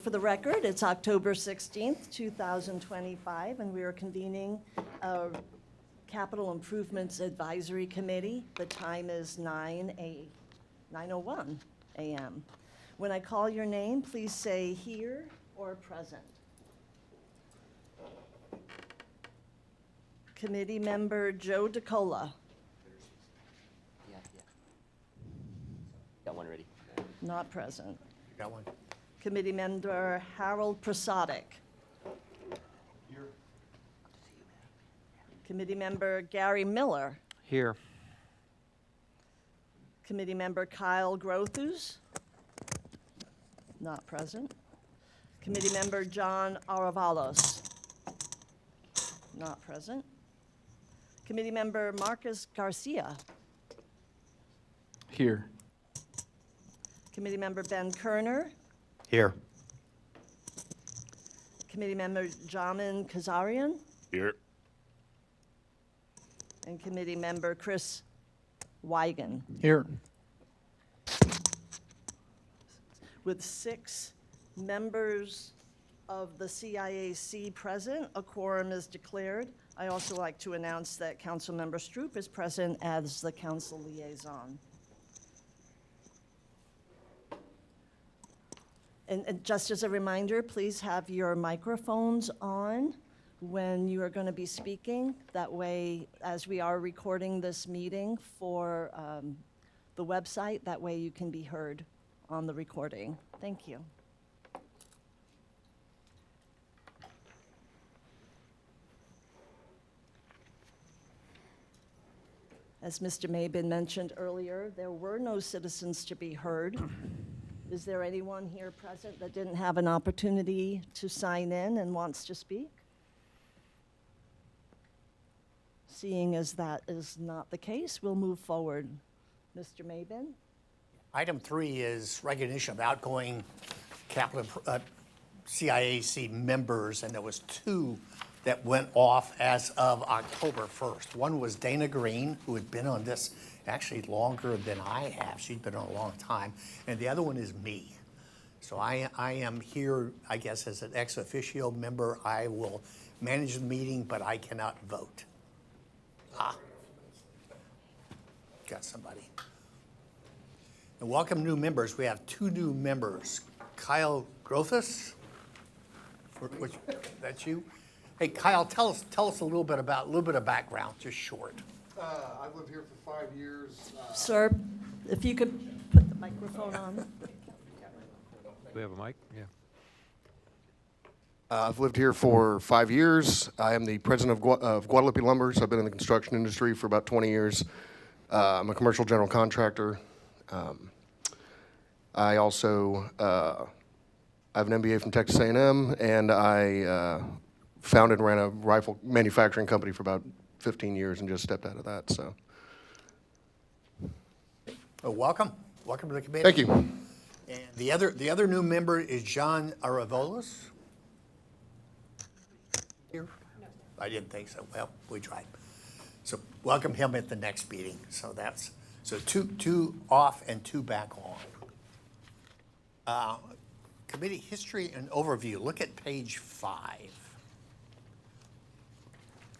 For the record, it's October 16th, 2025, and we are convening a Capital Improvements Advisory Committee. The time is 9:01 a.m. When I call your name, please say here or present. Committee Member Joe DeCola, Yeah. Got one ready. not present. Got one. Committee Member Harold Prasadik. Here. Committee Member Gary Miller. Here. Committee Member Kyle Grothus, not present. Committee Member John Aravalos, not present. Committee Member Marcus Garcia. Here. Committee Member Ben Kerner. Here. Committee Member Jamin Kazarian. Here. And Committee Member Chris Weigand. Here. With 6 members of the CIAC present, a quorum is declared. I also like to announce that Councilmember Stroop is present as the council liaison. And just as a reminder, please have your microphones on when you are going to be speaking. That way, as we are recording this meeting for the website, that way you can be heard on the recording. Thank you. As Mr. Mabin mentioned earlier, there were no citizens to be heard. Is there anyone here present that didn't have an opportunity to sign in and wants to speak? Seeing as that is not the case, we'll move forward. Mr. Mabin? Item 3 is recognition of outgoing capital CIAC members, and there was 2 that went off as of October 1st. One was Dana Green, who had been on this actually longer than I have. She's been on a long time. And the other one is me. So I am here, I guess, as an ex officio member. I will manage the meeting, but I cannot vote. Got somebody. And welcome new members. We have 2 new members. Kyle Grothus. That's you? Hey, Kyle, tell us a little bit of background, just short. I've lived here for 5 years. Sir, if you could put the microphone on. Do we have a mic? Yeah. I've lived here for 5 years. I am the president of Guadalupe Lumbers. I've been in the construction industry for about 20 years. I'm a commercial general contractor. I also I have an MBA from Texas A&M, and I founded and ran a rifle manufacturing company for about 15 years and just stepped out of that. So, Welcome to the committee. thank you. And the other new member is John Aravalos. Here? No. I didn't think so. Well, we tried. So welcome him at the next meeting. So that's two off and 2 back on. Committee history and overview. Look at page 5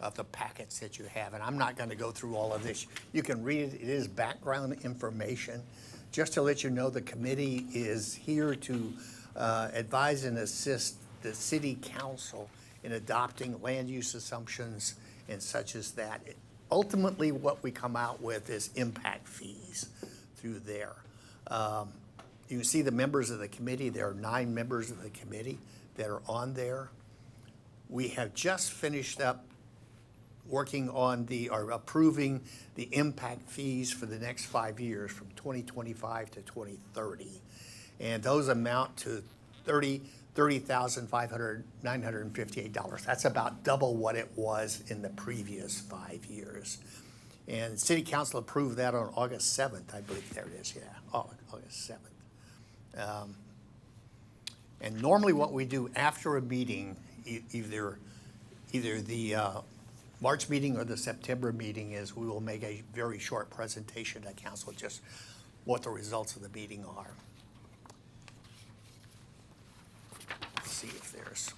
of the packets that you have, and I'm not going to go through all of this. You can read it. It is background information. Just to let you know, the committee is here to advise and assist the city council in adopting land use assumptions and such as that. Ultimately, what we come out with is impact fees through there. You can see the members of the committee. There are 9 members of the committee that are on there. We have just finished up working on or approving the impact fees for the next 5 years from 2025 to 2030. And those amount to $30,958. That's about double what it was in the previous 5 years. And City Council approved that on August 7th, I believe. There it is, yeah, August 7th. And normally what we do after a meeting, either the March meeting or the September meeting, is we will make a very short presentation to council, just what the results of the meeting are. see if there's,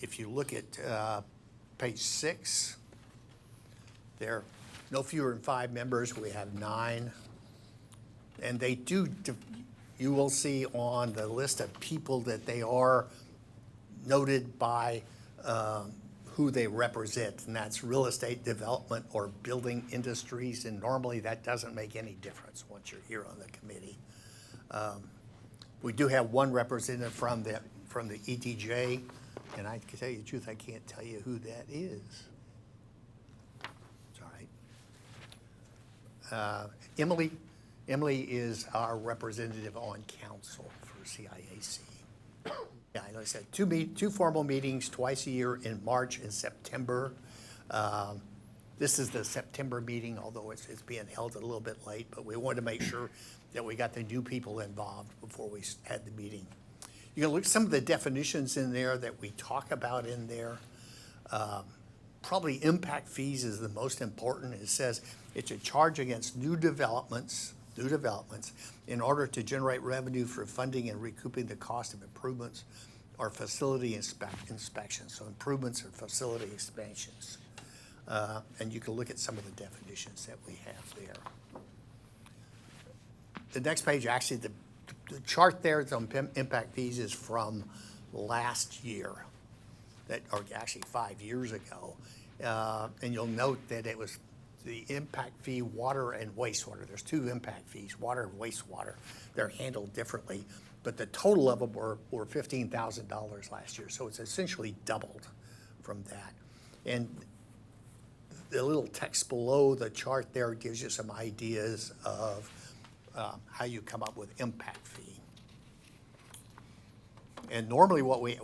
if you look at page 6, there, no fewer than 5 members, we have 9. And they do, you will see on the list of people that they are noted by who they represent, and that's real estate development or building industries, and normally that doesn't make any difference once you're here on the committee. We do have one representative from the ETJ, and I can tell you the truth, I can't tell you who that is. It's all right. Emily is our representative on council for CIAC. Yeah, like I said, two formal meetings twice a year in March and September. This is the September meeting, although it's being held a little bit late, but we wanted to make sure that we got the new people involved before we had the meeting. You can look at some of the definitions in there that we talk about in there. Probably impact fees is the most important. It says it's a charge against new developments in order to generate revenue for funding and recouping the cost of improvements or facility inspections. So improvements or facility expansions. And you can look at some of the definitions that we have there. The next page, actually, the chart there on impact fees is from last year, or actually 5 years ago. And you'll note that it was the impact fee, water and wastewater. There's 2 impact fees, water and wastewater. They're handled differently, but the total of them were $15,000 last year. So it's essentially doubled from that. And the little text below the chart there gives you some ideas of how you come up with impact fee. And normally what we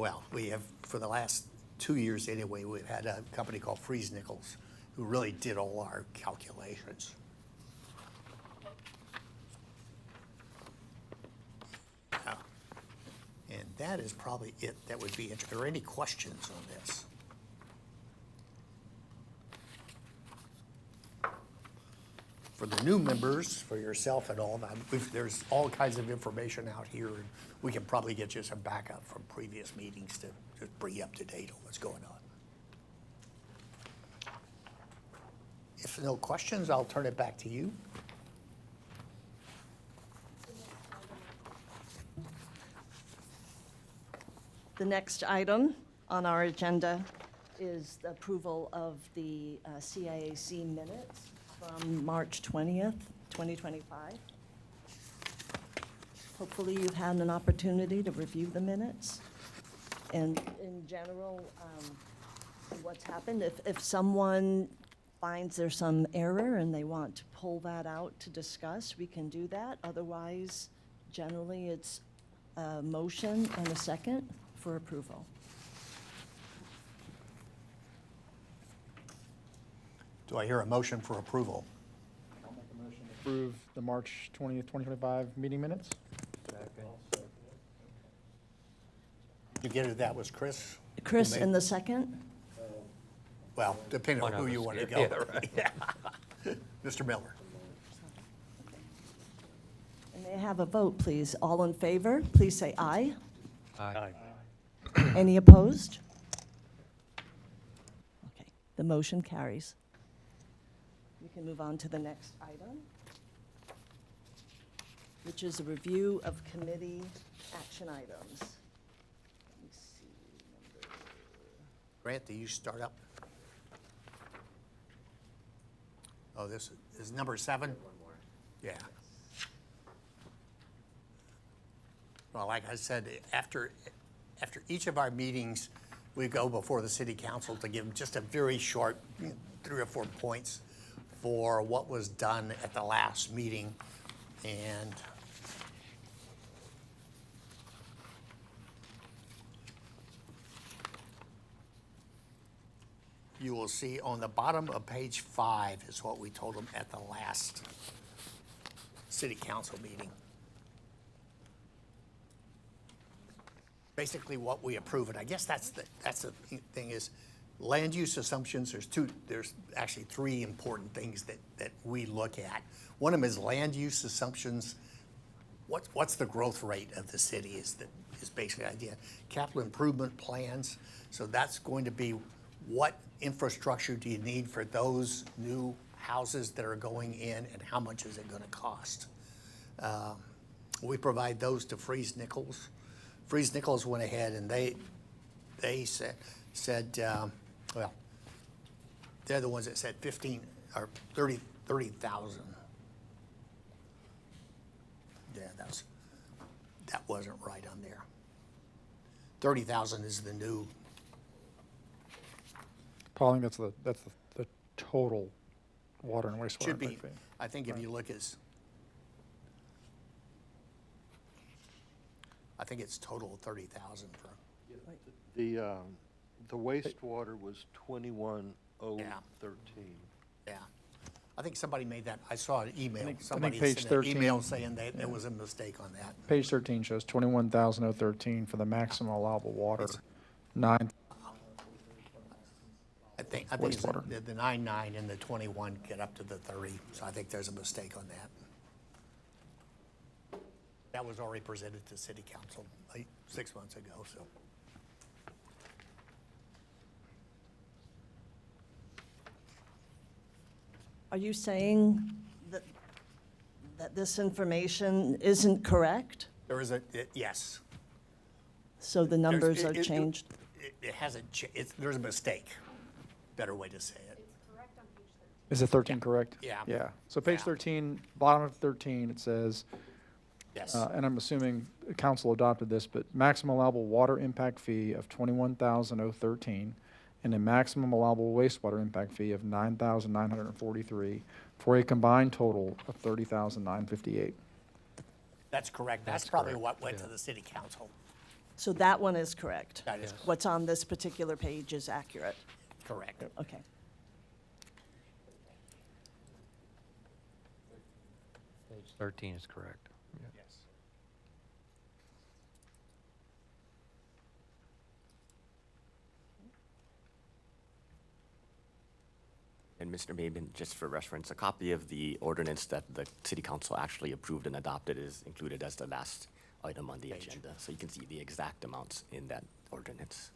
have, for the last 2 years anyway, we've had a company called Freeze Nichols who really did all our calculations. And that is probably it. That would be interesting. Are there any questions on this? For the new members, for yourself and all that, there's all kinds of information out here, and we can probably get you some backup from previous meetings to bring you up to date on what's going on. If no questions, I'll turn it back to you. The next item on our agenda is the approval of the CIAC minutes from March 20th, 2025. Hopefully you've had an opportunity to review the minutes. And in general, what's happened, if someone finds there's some error and they want to pull that out to discuss, we can do that. Otherwise, generally, it's a motion and a second for approval. Do I hear a motion for approval? I'll make a motion to approve the March 20th, 2025 meeting minutes. You get it, that was Chris? Chris, Who made- in the second? Well, depending on One who of you us want to did. go. Yeah, Yeah. Mr. Miller? And may I have a vote, please? All in favor, please say aye. Aye. Any opposed? Okay, the motion carries. We can move on to the next item, which is a review of committee action items. Let me see. Grant, do you start up? Oh, this is number 7? One more. Yeah. Well, like I said, after each of our meetings, we go before the city council to give them just a very short 3 or 4 points for what was done at the last meeting. And you will see on the bottom of page 5 is what we told them at the last city council meeting. Basically what we approve, and I guess that's the thing is land use assumptions. There's actually 3 important things that we look at. One of them is land use assumptions. What's the growth rate of the city is is basically the idea. Capital improvement plans, so that's going to be what infrastructure do you need for those new houses that are going in and how much is it gonna cost? We provide those to Freeze Nichols. Freeze Nichols went ahead and they said, well, they're the ones that said 15 or 30,000. Yeah, that wasn't right on there. 30,000 is the new, Paul, I think that's the total water and wastewater should be, impact fee. I think if you look I think it's total 30,000 for, The wastewater was 21,013. yeah. I think somebody made that, I saw an email. think Somebody page sent an email 13, saying that there was a mistake on that. Page 13 shows 21,013 for the maximum allowable water. 9, I think it's Wastewater. the 9 and the 21 get up to the 30, so I think there's a mistake on that. That was already presented to city council like 6 months ago, so. Are you saying that this information isn't correct? There is yes. So the numbers are changed? It hasn't, there's a mistake, better way to say it. is it 13 correct? Yeah. Yeah. So page Yeah. 13, bottom of 13, it says, Yes, and I'm assuming the council adopted this, but maximum allowable water impact fee of 21,013 and a maximum allowable wastewater impact fee of 9,943 for a combined total of 30,958. that's correct. That's That's probably correct, what went to yeah. the city council. So that one is correct? That is What's on this particular page is accurate? correct. Okay. Page 13 is correct. Yeah. Yes. And Mr. Maben, just for reference, a copy of the ordinance that the city council actually approved and adopted is included as the last item on the Page. agenda. So you can see the exact amounts in that ordinance.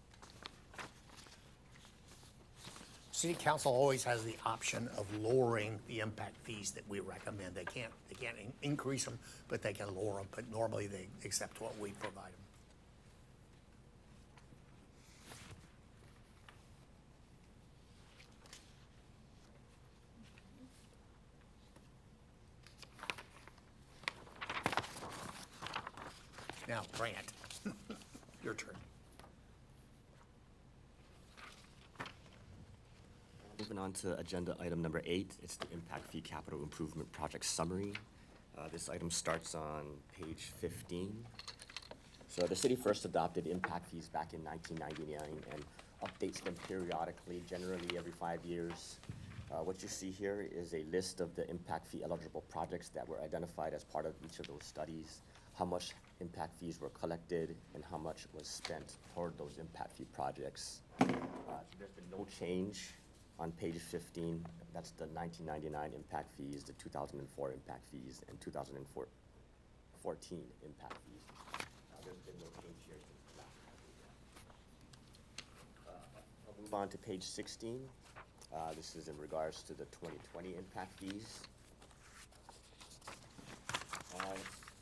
City council always has the option of lowering the impact fees that we recommend. They can't increase them, but they can lower them, but normally they accept what we provide them. Now, Grant, your turn. Moving on to agenda item number 8, it's the impact fee capital improvement project summary. This item starts on page 15. So the city first adopted impact fees back in 1999 and updates them periodically, generally every 5 years. What you see here is a list of the impact fee eligible projects that were identified as part of each of those studies, how much impact fees were collected, and how much was spent toward those impact fee projects. There's been no change on page 15. That's the 1999 impact fees, the 2004 impact fees, and 2014 impact fees. There's been no change here since the last I'll move on to page 16. This is in regards to the 2020 impact fees.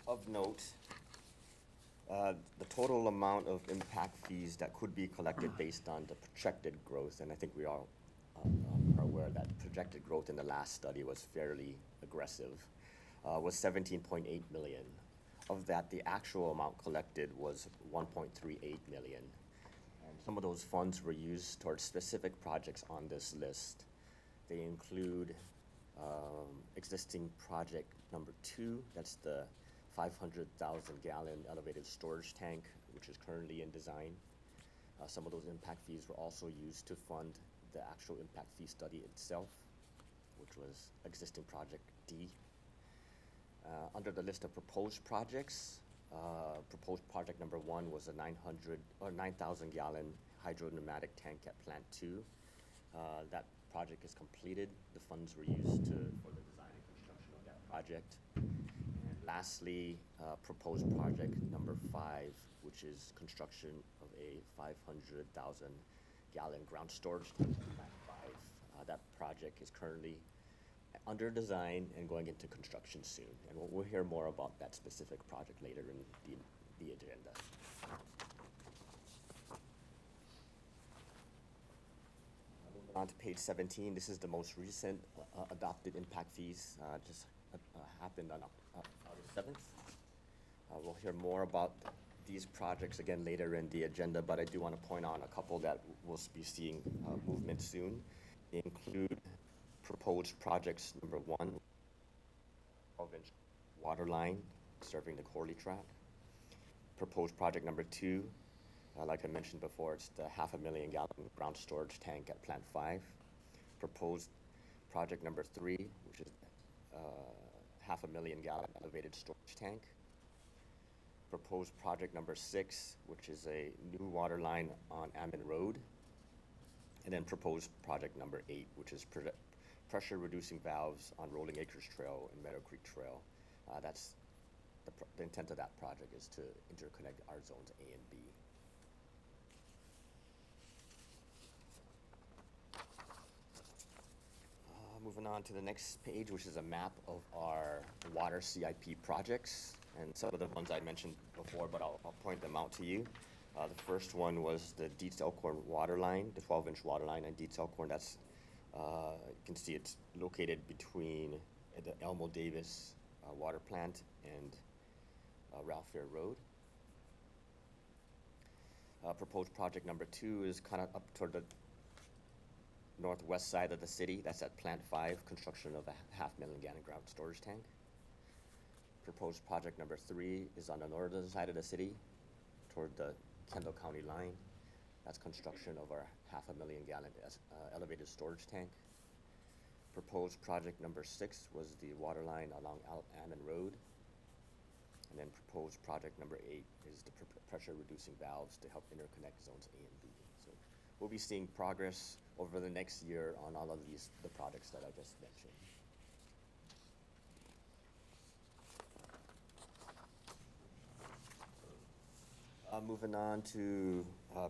Of note, the total amount of impact fees that could be collected based on the projected growth, and I think we all are aware that projected growth in the last study was fairly aggressive, was 17.8 million. Of that, the actual amount collected was 1.38 million. And some of those funds were used towards specific projects on this list. They include existing project number 2, that's the 500,000 gallon elevated storage tank, which is currently in design. Some of those impact fees were also used to fund the actual impact fee study itself, which was existing project D. Under the list of proposed projects, proposed project number 1 was a 9,000 gallon hydropneumatic tank at plant 2. That project is completed. The funds were used for the design and construction of that project. And lastly, proposed project number 5, which is construction of a 500,000 gallon ground storage tank at Plant 5. That project is currently under design and going into construction soon. And we'll hear more about that specific project later in the agenda. Moving on to page 17, this is the most recent adopted impact fees, just happened on August 7th. We'll hear more about these projects again later in the agenda, but I do want to point out a couple that we'll be seeing movement soon. They include proposed projects number 1, 12-inch water line serving the Corley track. Proposed project number 2, like I mentioned before, it's the 500,000 gallon ground storage tank at Plant 5. Proposed project number 3, which is 500,000 gallon elevated storage tank. Proposed project number 6, which is a new water line on Ammon Road. And then proposed project number 8, which is pressure reducing valves on Rolling Acres Trail and Meadow Creek Trail. That's the intent of that project is to interconnect our zones A and B. Moving on to the next page, which is a map of our water CIP projects. And some of the ones I mentioned before, but I'll point them out to you. The first one was the Dietz Elkhorn water line, the 12-inch water line on Dietz Elkhorn. That's, you can see it's located between the Elmo Davis water plant and Ralph Fair Road. Proposed project number 2 is kind of up toward the northwest side of the city. That's at Plant 5, construction of a 500,000 gallon ground storage tank. Proposed project number 3 is on the northern side of the city toward the Kendall County line. That's construction of our 500,000 gallon elevated storage tank. Proposed project number 6 was the water line along Ammon Road. And then proposed project number 8 is the pressure reducing valves to help interconnect zones A and B. So we'll be seeing progress over the next year on all of the projects that I just mentioned. Moving on to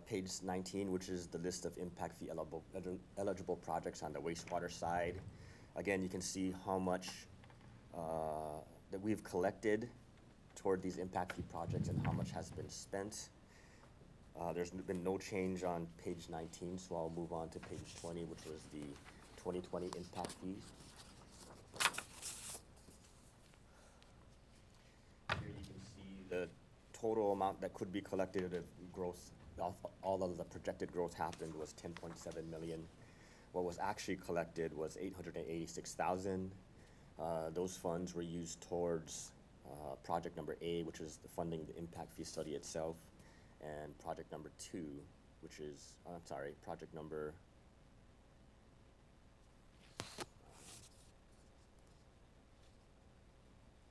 page 19, which is the list of impact fee eligible projects on the wastewater side. Again, you can see how much that we've collected toward these impact fee projects and how much has been spent. There's been no change on page 19, so I'll move on to page 20, which was the 2020 impact fees. Here you can see the total amount that could be collected if growth, all of the projected growth happened was 10.7 million. What was actually collected was 886,000. Those funds were used towards project number A, which is the funding the impact fee study itself, and project number 2, which is, project number,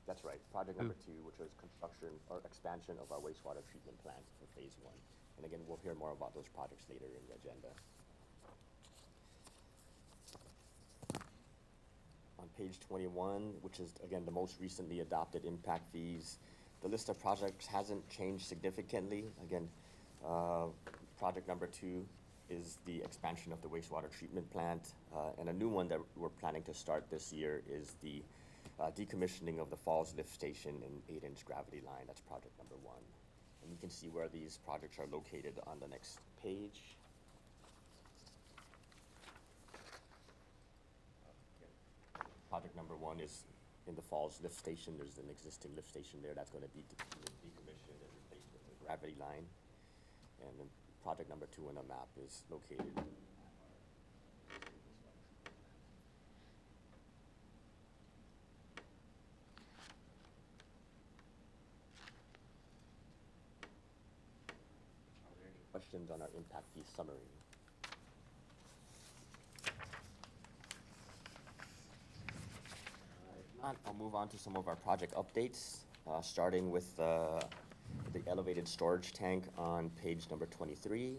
that's right, project number 2, which was construction or expansion of our wastewater treatment plant for phase 1. And again, we'll hear more about those projects later in the agenda. On page 21, which is again the most recently adopted impact fees, the list of projects hasn't changed significantly. Again, project number 2 is the expansion of the wastewater treatment plant, and a new one that we're planning to start this year is the decommissioning of the Falls Lift Station and 8-inch gravity line. That's project number 1. And you can see where these projects are located on the next page. Project number 1 is in the Falls Lift Station. There's an existing lift station there that's going to be decommissioned and replaced with a gravity line. And then project number 2 on the map is located. Are there any questions on our impact fee summary? I'll move on to some of our project updates, starting with the elevated storage tank on page number 23.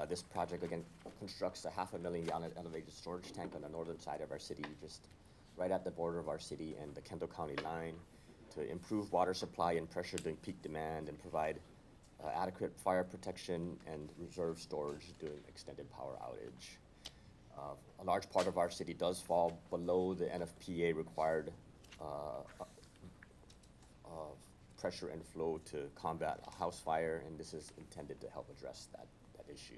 This project, again, constructs a 500,000 gallon elevated storage tank on the northern side of our city, just right at the border of our city and the Kendall County line, to improve water supply and pressure during peak demand and provide adequate fire protection and reserve storage during extended power outage. A large part of our city does fall below the NFPA required pressure and flow to combat a house fire, and this is intended to help address that issue.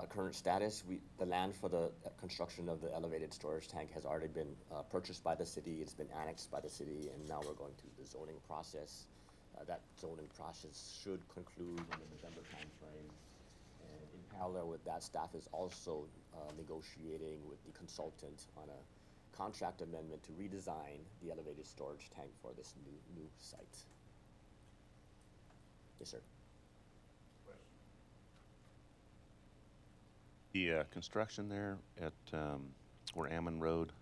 Current status, the land for the construction of the elevated storage tank has already been purchased by the city. It's been annexed by the city, and now we're going through the zoning process. That zoning process should conclude in the November timeframe. And in parallel with that, staff is also negotiating with the consultant on a contract amendment to redesign the elevated storage tank for this new site. Yes, sir. The construction there at where Ammon Road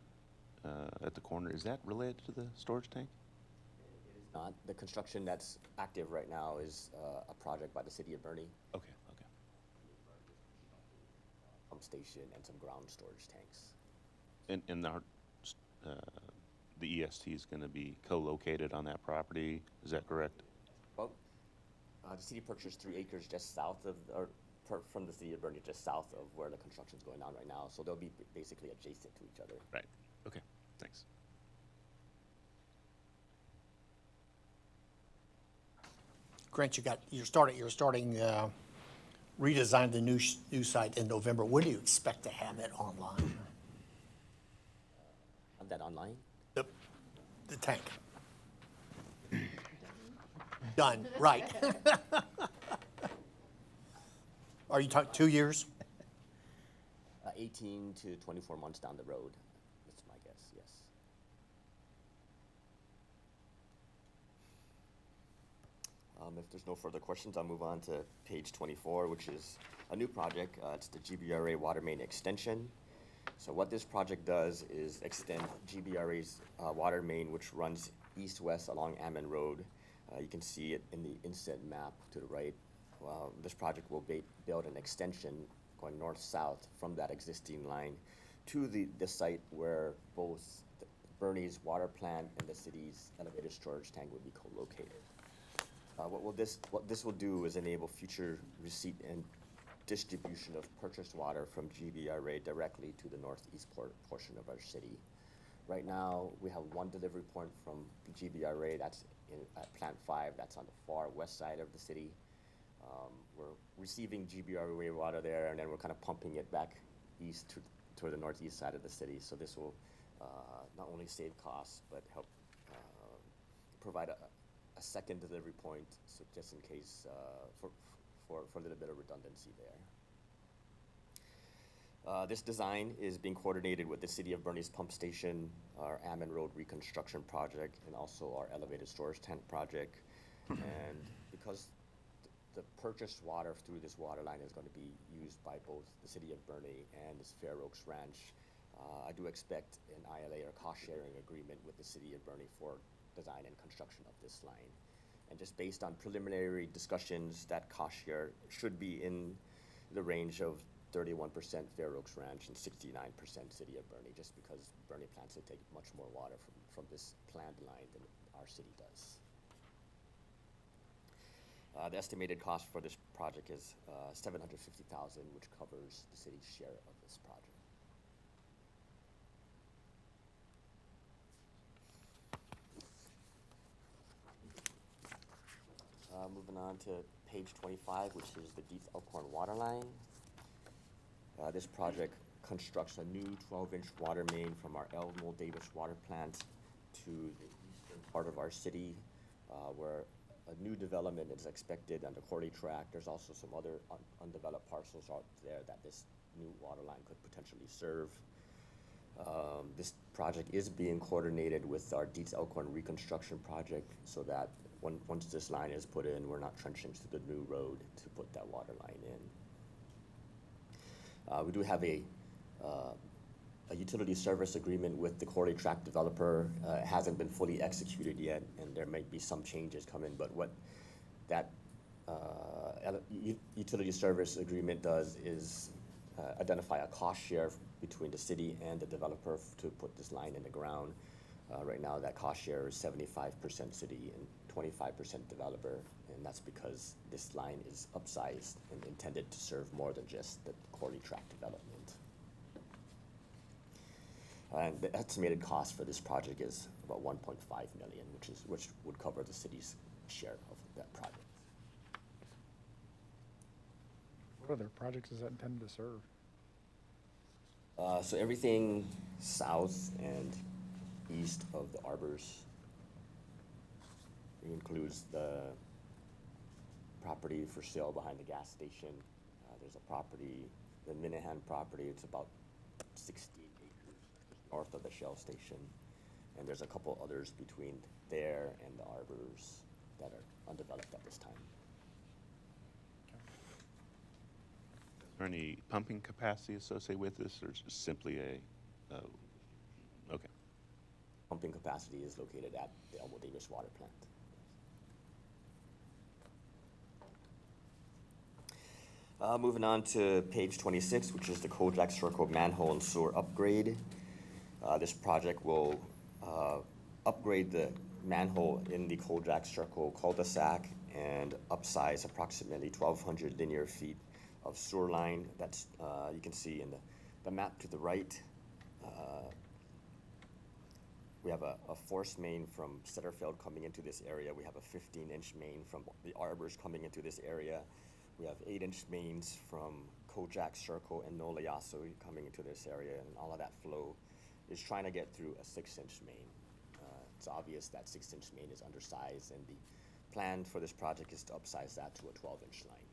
at the corner, is that related to the storage tank? It is not. The construction that's active right now is a project by the city of Bernie, Okay, okay. pump station, and some ground storage tanks. And the EST is going to be co-located on that property, is that correct? Well, the city purchased 3 acres just south of, from the city of Bernie, just south of where the construction's going on right now. So they'll be basically adjacent to each other. Right, okay, thanks. Grant, you're starting redesign the new site in November. When do you expect to have it online? Have that online? The tank. Done, right. Are you talking 2 years? 18 to 24 months down the road, that's my guess, yes. If there's no further questions, I'll move on to page 24, which is a new project. It's the GBRA water main extension. So what this project does is extend GBRA's water main, which runs east-west along Ammon Road. You can see it in the inset map to the right. This project will build an extension going north-south from that existing line to the site where both Bernie's water plant and the city's elevated storage tank would be co-located. What this will do is enable future receipt and distribution of purchased water from GBRA directly to the northeast portion of our city. Right now, we have one delivery point from GBRA, that's at Plant 5, that's on the far west side of the city. We're receiving GBRA water there, and then we're kind of pumping it back east toward the northeast side of the city. So this will not only save costs, but help provide a second delivery point, so just in case for a little bit of redundancy there. This design is being coordinated with the City of Bernie's pump station, our Ammon Road reconstruction project, and also our elevated storage tank project. And because the purchased water through this water line is going to be used by both the City of Bernie and this Fair Oaks Ranch, I do expect an ILA or cost-sharing agreement with the City of Bernie for design and construction of this line. And just based on preliminary discussions, that cost share should be in the range of 31% Fair Oaks Ranch and 69% City of Bernie, just because Bernie plans to take much more water from this planned line than our city does. The estimated cost for this project is $750,000, which covers the city's share of this project. Moving on to page 25, which is the Dietz Elkhorn water line. This project constructs a new 12-inch water main from our Elmore Davis water plant to the eastern part of our city, where a new development is expected on the Corley Tract. There's also some other undeveloped parcels out there that this new water line could potentially serve. This project is being coordinated with our Dietz Elkhorn reconstruction project, so that once this line is put in, we're not trenching to the new road to put that water line in. We do have a utility service agreement with the Corley Tract developer. It hasn't been fully executed yet, and there might be some changes coming, but what that utility service agreement does is identify a cost share between the city and the developer to put this line in the ground. Right now, that cost share is 75% city and 25% developer, and that's because this line is upsized and intended to serve more than just the Corley tract development. And the estimated cost for this project is about 1.5 million, which would cover the city's share of that project. What other projects is that intended to serve? So everything south and east of the arbors. It includes the property for sale behind the gas station. There's a property, the Minahan property, it's about 16 acres north of the Shell station. And there's a couple others between there and the arbors that are undeveloped at this time. Is there any pumping capacity associated with this, or is it simply a, okay. Pumping capacity is located at the Elmo Davis water plant. Moving on to page 26, which is the Kojak Circle manhole and sewer upgrade. This project will upgrade the manhole in the Kojak Circle cul-de-sac and upsize approximately 1,200 linear feet of sewer line. That's, you can see in the map to the right. We have a force main from Setterfield coming into this area. We have a 15-inch main from the arbors coming into this area. We have 8-inch mains from Kojak Circle and Nolayasu coming into this area, and all of that flow is trying to get through a 6-inch main. It's obvious that 6-inch main is undersized, and the plan for this project is to upsize that to a 12-inch line,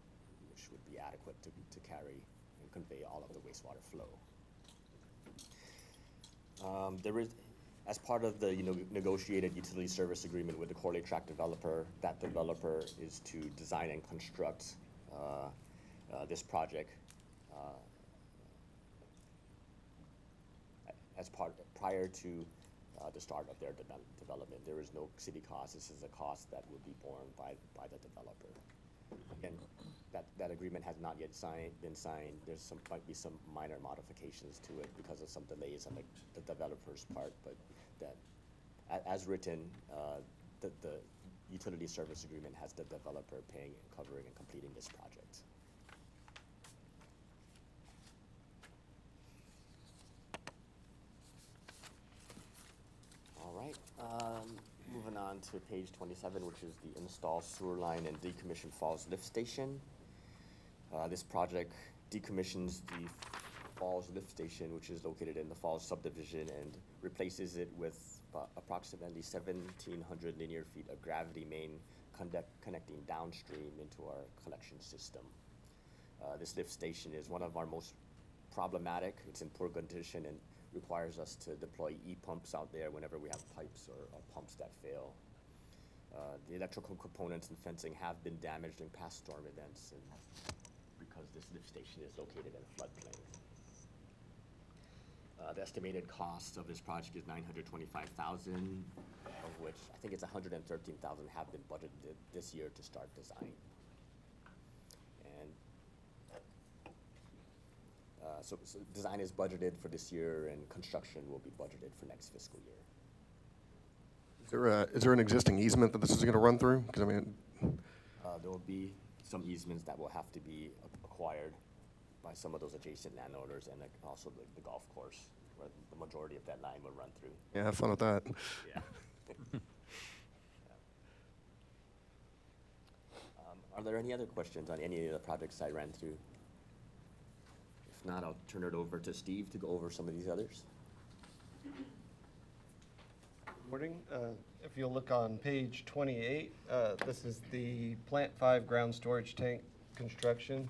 which would be adequate to carry and convey all of the wastewater flow. There is, as part of the negotiated utility service agreement with the Corley Tract developer, that developer is to design and construct this project prior to the start of their development. There is no city cost. This is a cost that would be borne by the developer. Again, that agreement has not yet been signed. Might be some minor modifications to it because of some delays on the developer's part, but that, as written, the utility service agreement has the developer paying and covering and completing this project. All right, moving on to page 27, which is the install sewer line and decommission Falls Lift Station. This project decommissions the Falls Lift Station, which is located in the Falls subdivision, and replaces it with approximately 1,700 linear feet of gravity main connecting downstream into our collection system. This lift station is one of our most problematic. It's in poor condition and requires us to deploy e-pumps out there whenever we have pipes or pumps that fail. The electrical components and fencing have been damaged in past storm events, and because this lift station is located in a floodplain. The estimated cost of this project is $925,000, of which I think it's $113,000 have been budgeted this year to start design. And so design is budgeted for this year, and construction will be budgeted for next fiscal year. Is there an existing easement that this is going to run through? Because I mean, There will be some easements that will have to be acquired by some of those adjacent landowners, and also the golf course, where the majority of that line will run through. yeah, have fun with that. Yeah. Are there any other questions on any of the projects I ran through? If not, I'll turn it over to Steve to go over some of these others. Morning. If you'll look on page 28, this is the Plant 5 ground storage tank construction.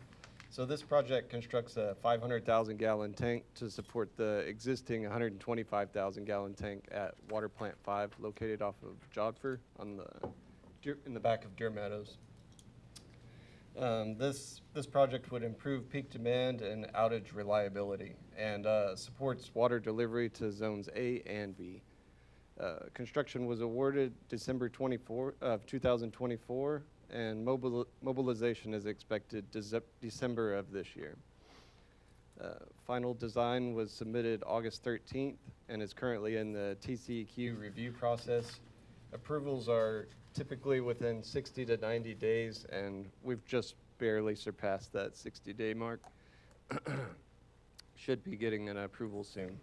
So this project constructs a 500,000 gallon tank to support the existing 125,000 gallon tank at Water Plant 5 located off of Jodhpur in the back of Deer Meadows. This project would improve peak demand and outage reliability, and supports water delivery to zones A and B. Construction was awarded December 2024, and mobilization is expected December of this year. Final design was submitted August 13th and is currently in the TCEQ review process. Approvals are typically within 60 to 90 days, and we've just barely surpassed that 60-day mark. Should be getting an approval soon.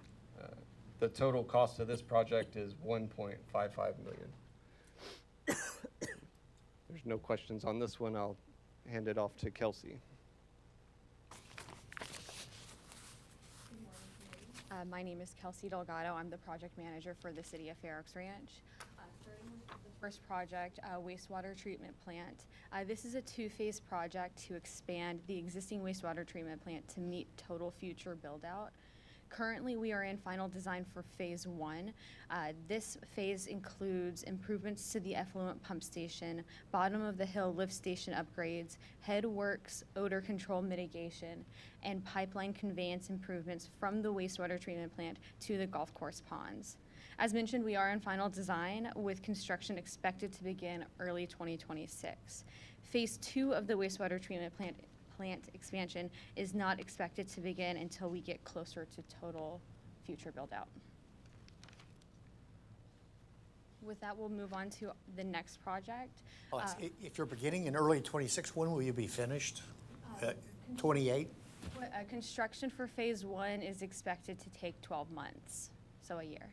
The total cost of this project is $1.55 million. There's no questions on this one. I'll hand it off to Kelsey. My name is Kelsey Delgado. I'm the project manager for the City of Fair Oaks Ranch. Starting with the first project, wastewater treatment plant. This is a two-phase project to expand the existing wastewater treatment plant to meet total future build-out. Currently, we are in final design for phase one. This phase includes improvements to the effluent pump station, bottom of the hill lift station upgrades, head works, odor control mitigation, and pipeline conveyance improvements from the wastewater treatment plant to the golf course ponds. As mentioned, we are in final design with construction expected to begin early 2026. Phase two of the wastewater treatment plant expansion is not expected to begin until we get closer to total future build-out. With that, we'll move on to the next project. Alex, if you're beginning in early '26, when will you be finished? '28? Construction for phase one is expected to take 12 months, so a year.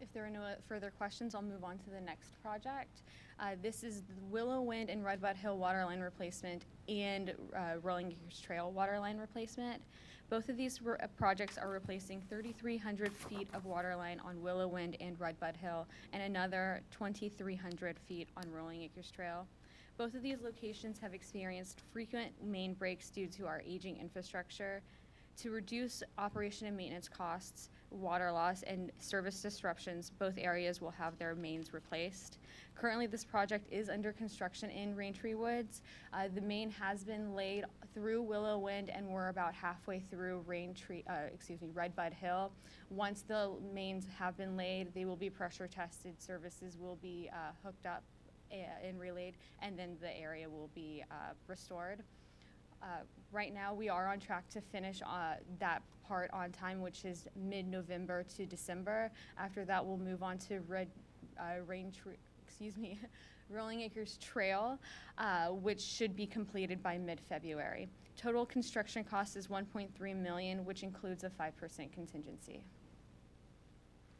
If there are no further questions, I'll move on to the next project. This is the Willow Wind and Redbud Hill waterline replacement and Rolling Acres Trail waterline replacement. Both of these projects are replacing 3,300 feet of waterline on Willow Wind and Redbud Hill and another 2,300 feet on Rolling Acres Trail. Both of these locations have experienced frequent main breaks due to our aging infrastructure. To reduce operation and maintenance costs, water loss, and service disruptions, both areas will have their mains replaced. Currently, this project is under construction in Raintree Woods. The main has been laid through Willow Wind, and we're about halfway through Redbud Hill. Once the mains have been laid, they will be pressure tested, services will be hooked up and relayed, and then the area will be restored. Right now, we are on track to finish that part on time, which is mid-November to December. After that, we'll move on to Rolling Acres Trail, which should be completed by mid-February. Total construction cost is $1.3 million, which includes a 5% contingency.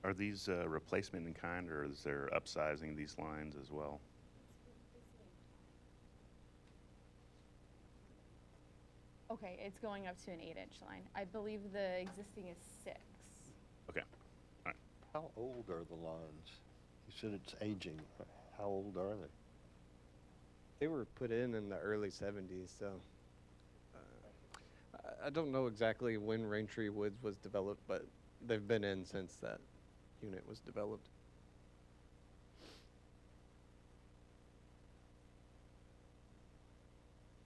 Are these replacement in kind, or is there upsizing these lines as well? Okay, it's going up to an 8-inch line. I believe the existing is 6. Okay, all right. How old are the lines? You said it's aging. How old are they? They were put in the early 70s, so I don't know exactly when Raintree Woods was developed, but they've been in since that unit was developed.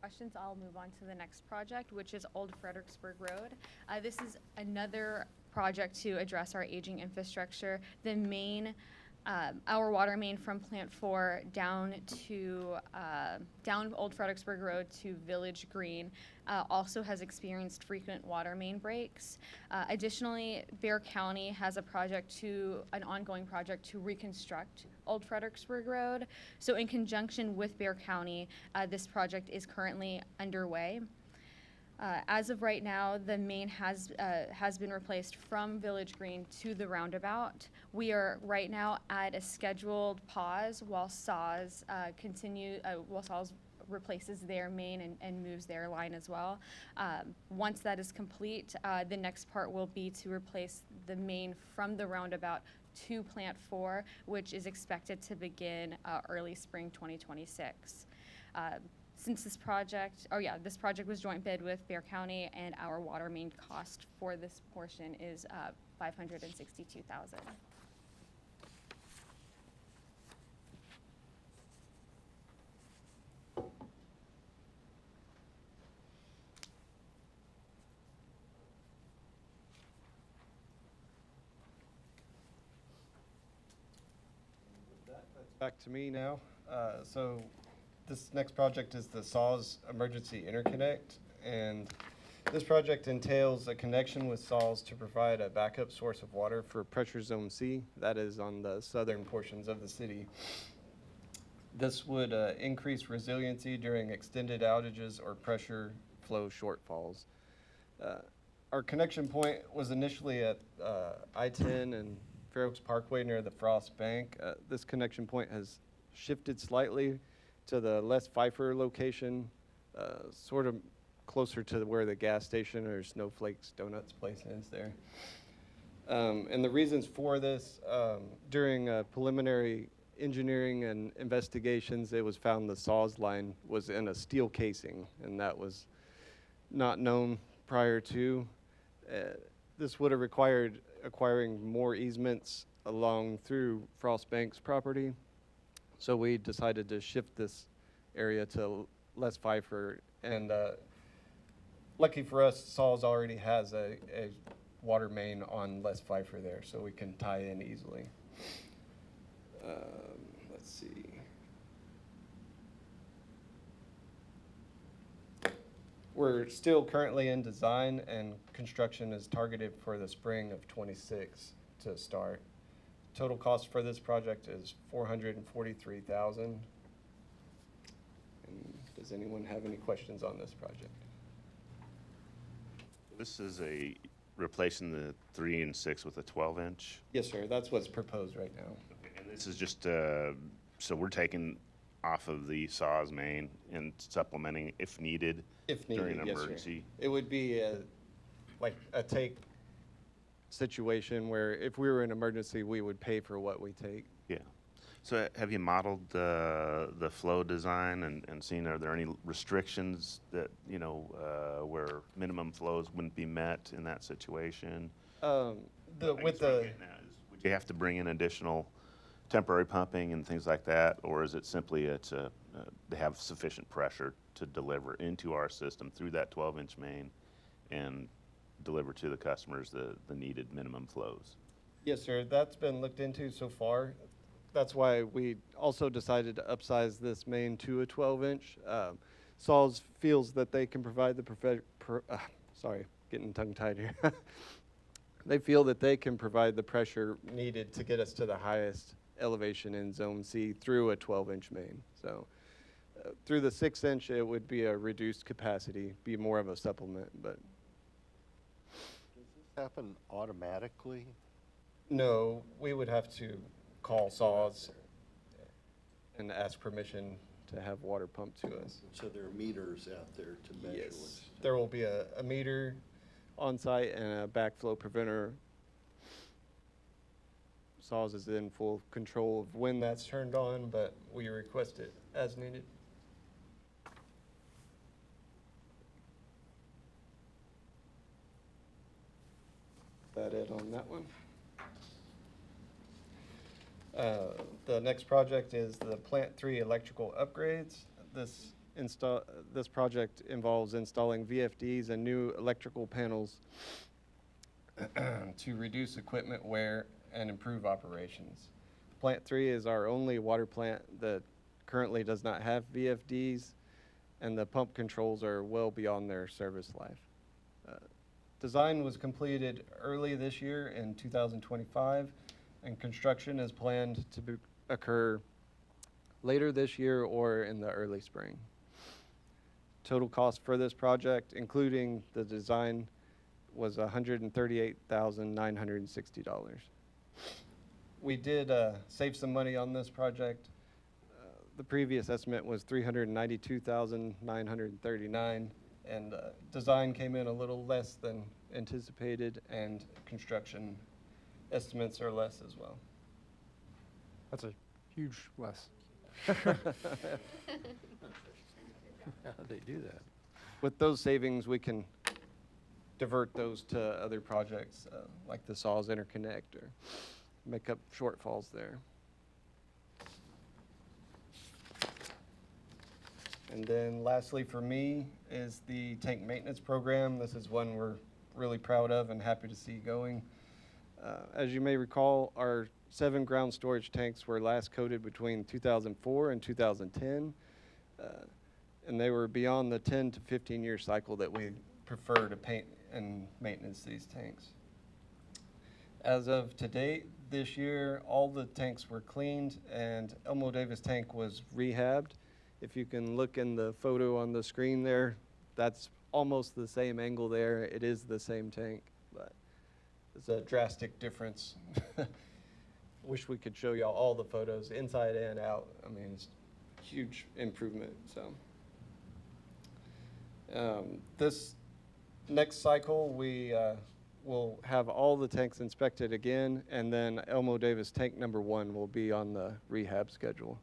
Questions, I'll move on to the next project, which is Old Fredericksburg Road. This is another project to address our aging infrastructure. The main, our water main from Plant 4 down Old Fredericksburg Road to Village Green also has experienced frequent water main breaks. Additionally, Bear County has an ongoing project to reconstruct Old Fredericksburg Road. So in conjunction with Bear County, this project is currently underway. As of right now, the main has been replaced from Village Green to the roundabout. We are right now at a scheduled pause while SAWS replaces their main and moves their line as well. Once that is complete, the next part will be to replace the main from the roundabout to Plant 4, which is expected to begin early spring 2026. Since this project was joint bid with Bear County, and our water main cost for this portion is $562,000. Back to me now. So this next project is the SAWS Emergency Interconnect. and this project entails a connection with Saws to provide a backup source of water for Pressure Zone C, that is on the southern portions of the city. This would increase resiliency during extended outages or pressure flow shortfalls. Our connection point was initially at I-10 and Fair Oaks Parkway near the Frost Bank. This connection point has shifted slightly to the Les Pfeiffer location, sort of closer to where the gas station or Snowflakes Donuts place is there. And the reasons for this, during preliminary engineering and investigations, it was found the Saws line was in a steel casing, and that was not known prior to. This would have required acquiring more easements along through Frost Bank's property. So we decided to shift this area to Les Pfeiffer. And lucky for us, Saws already has a water main on Les Pfeiffer there, so we can tie in easily. Let's see. We're still currently in design, and construction is targeted for the spring of '26 to start. Total cost for this project is $443,000. And does anyone have any questions on this project? This is replacing the 3 and 6 with a 12-inch? Yes, sir. That's what's proposed right now. And this is just, so we're taking off of the Saws main and supplementing if needed? If needed, during an yes, sir. emergency? It would be like a take situation where if we were in emergency, we would pay for what we take. Yeah. So have you modeled the flow design and seen, are there any restrictions that, where minimum flows wouldn't be met in that situation? Would Would you have to bring in additional temporary pumping and things like that? Or is it simply to have sufficient pressure to deliver into our system through that 12-inch main and deliver to the customers the needed minimum flows? Yes, sir. That's been looked into so far. That's why we also decided to upsize this main to a 12-inch. Saws feels that they can provide sorry, getting tongue-tied here. They feel that they can provide the pressure needed to get us to the highest elevation in Zone C through a 12-inch main. So through the 6-inch, it would be a reduced capacity, be more of a supplement, but Does this happen automatically? no, we would have to call Saws and ask permission to have water pumped to us. So there are meters out there to measure Yes, what's. there will be a meter on site and a backflow preventer. Saws is in full control of when that's turned on, but we request it as needed. That it on that one? The next project is the Plant 3 electrical upgrades. This project involves installing VFDs and new electrical panels to reduce equipment wear and improve operations. Plant 3 is our only water plant that currently does not have VFDs, and the pump controls are well beyond their service life. Design was completed early this year in 2025, and construction is planned to occur later this year or in the early spring. Total cost for this project, including the design, was $138,960. We did save some money on this project. The previous estimate was $392,939, and design came in a little less than anticipated, and construction estimates are less as well. That's a huge less. How'd they do that? With those savings, we can divert those to other projects like the Saws Interconnect or make up shortfalls there. And then lastly for me is the tank maintenance program. This is one we're really proud of and happy to see going. As you may recall, our 7 ground storage tanks were last coated between 2004 and 2010. and they were beyond the 10 to 15-year cycle that we prefer to paint and maintenance these tanks. As of to date, this year, all the tanks were cleaned and Elmo Davis tank was rehabbed. If you can look in the photo on the screen there, that's almost the same angle there. It is the same tank, but it's a drastic difference. Wish we could show y'all all the photos inside and out. I mean, it's huge improvement, so. This next cycle, we will have all the tanks inspected again, and then Elmo Davis tank number 1 will be on the rehab schedule.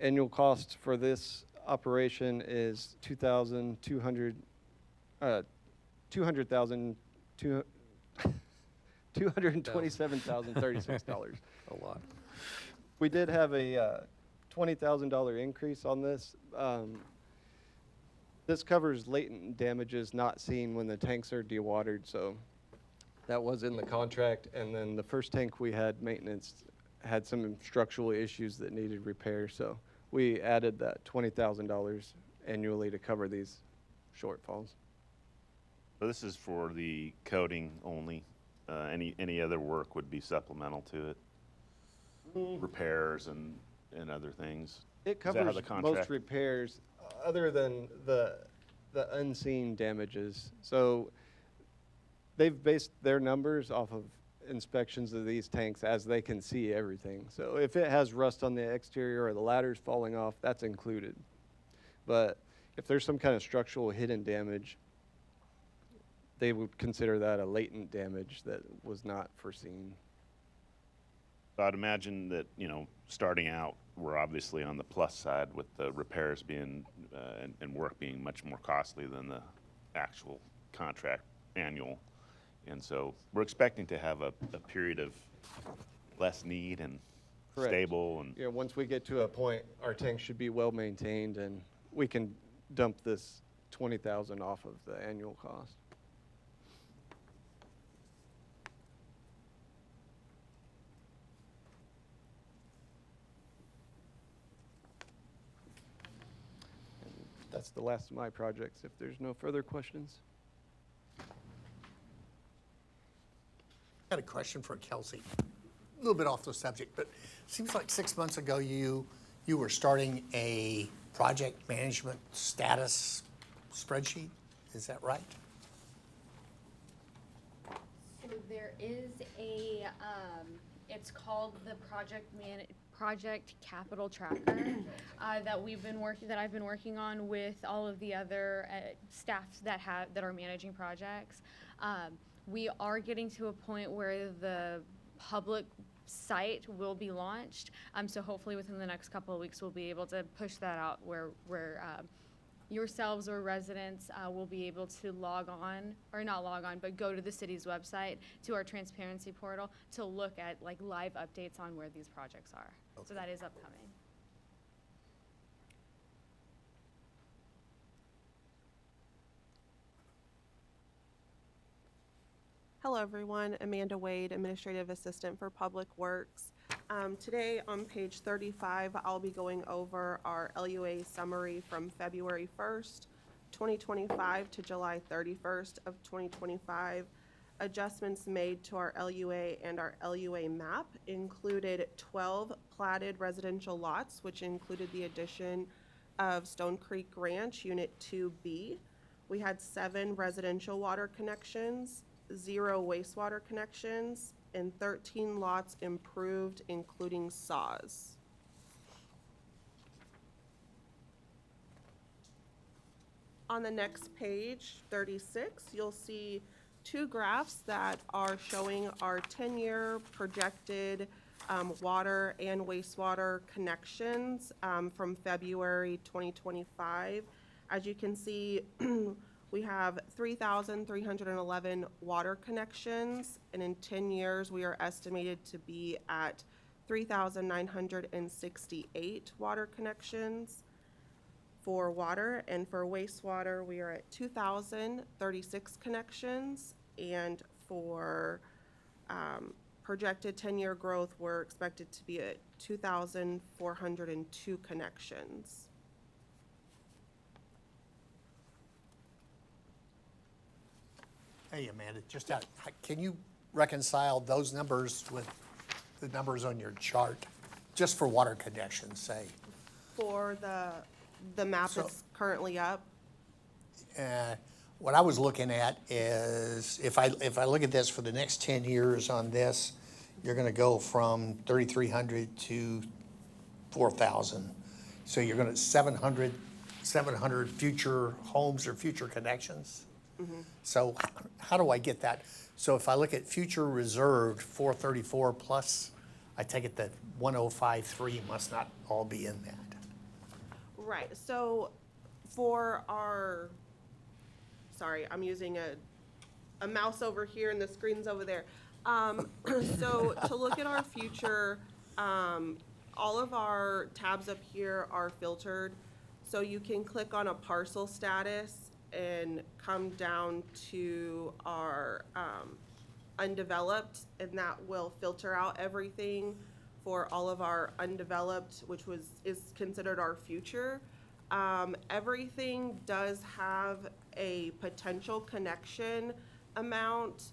Annual cost for this operation is $227,036. A lot. We did have a $20,000 increase on this. This covers latent damages not seen when the tanks are dewatered, so that was in the contract. And then the first tank we had maintenance had some structural issues that needed repair, so we added that $20,000 annually to cover these shortfalls. So this is for the coating only. Any other work would be supplemental to it? Repairs and other things? It Is that how covers the contract- most repairs, other than the unseen damages. So they've based their numbers off of inspections of these tanks as they can see everything. So if it has rust on the exterior or the ladders falling off, that's included. But if there's some kind of structural hidden damage, they would consider that a latent damage that was not foreseen. So I'd imagine that, you know, starting out, we're obviously on the plus side with the repairs being, and work being much more costly than the actual contract annual. And so we're expecting to have a period of less need and Correct. stable and, Yeah, once we get to a point, our tank should be well maintained and we can dump this $20,000 off of the annual cost. And that's the last of my projects, if there's no further questions. Got a question for Kelsey. A little bit off the subject, but it seems like 6 months ago you were starting a project management status spreadsheet. Is that right? So there is a, it's called the Project Capital Tracker that I've been working on with all of the other staffs that are managing projects. We are getting to a point where the public site will be launched. So hopefully within the next couple of weeks, we'll be able to push that out where yourselves or residents will be able to log on, or not log on, but go to the city's website, to our transparency portal, to look at like live updates on where these projects are. So that is upcoming. Hello, everyone. Amanda Wade, Administrative Assistant for Public Works. Today, on page 35, I'll be going over our LUA summary from February 1st, 2025 to July 31st of 2025. Adjustments made to our LUA and our LUA map included 12 platted residential lots, which included the addition of Stone Creek Ranch, Unit 2B. We had 7 residential water connections, 0 wastewater connections, and 13 lots improved, including saws. On the next page, 36, you'll see 2 graphs that are showing our 10-year projected water and wastewater connections from February 2025. As you can see, we have 3,311 water connections, and in 10 years, we are estimated to be at 3,968 water connections for water, and for wastewater, we are at 2,036 connections, and for projected 10-year growth, we're expected to be at 2,402 connections. Hey, Amanda, just out, can you reconcile those numbers with the numbers on your chart? Just for water connections, say. For the map So- that's currently up, What I was looking at is, if I look at this for the next 10 years on this, you're gonna go from 3,300 to 4,000. So you're gonna, 700 future homes or future connections? So how do I get that? So if I look at future reserved, 434 plus, I take it that 1,053 must not all be in that. right, so for our, sorry, I'm using a mouse over here and the screen's over there. So to look at our future, all of our tabs up here are filtered. So you can click on a parcel status and come down to our undeveloped, and that will filter out everything for all of our undeveloped, which is considered our future. Everything does have a potential connection amount.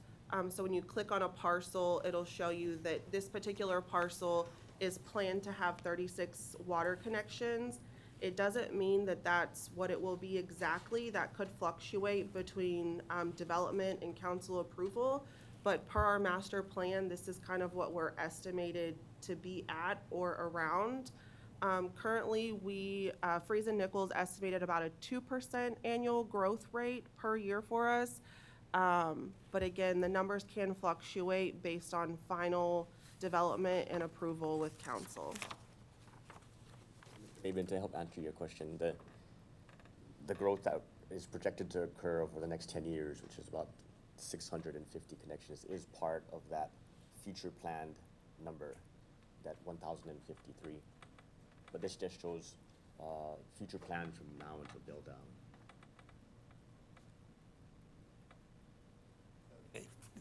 So when you click on a parcel, it'll show you that this particular parcel is planned to have 36 water connections. It doesn't mean that that's what it will be exactly. That could fluctuate between development and council approval. But per our master plan, this is kind of what we're estimated to be at or around. Currently, Friesen Nichols estimated about a 2% annual growth rate per year for us. But again, the numbers can fluctuate based on final development and approval with council. Maybe to help answer your question, the growth that is projected to occur over the next 10 years, which is about 650 connections, is part of that future planned number, that 1,053. But this just shows future plans from now until build out.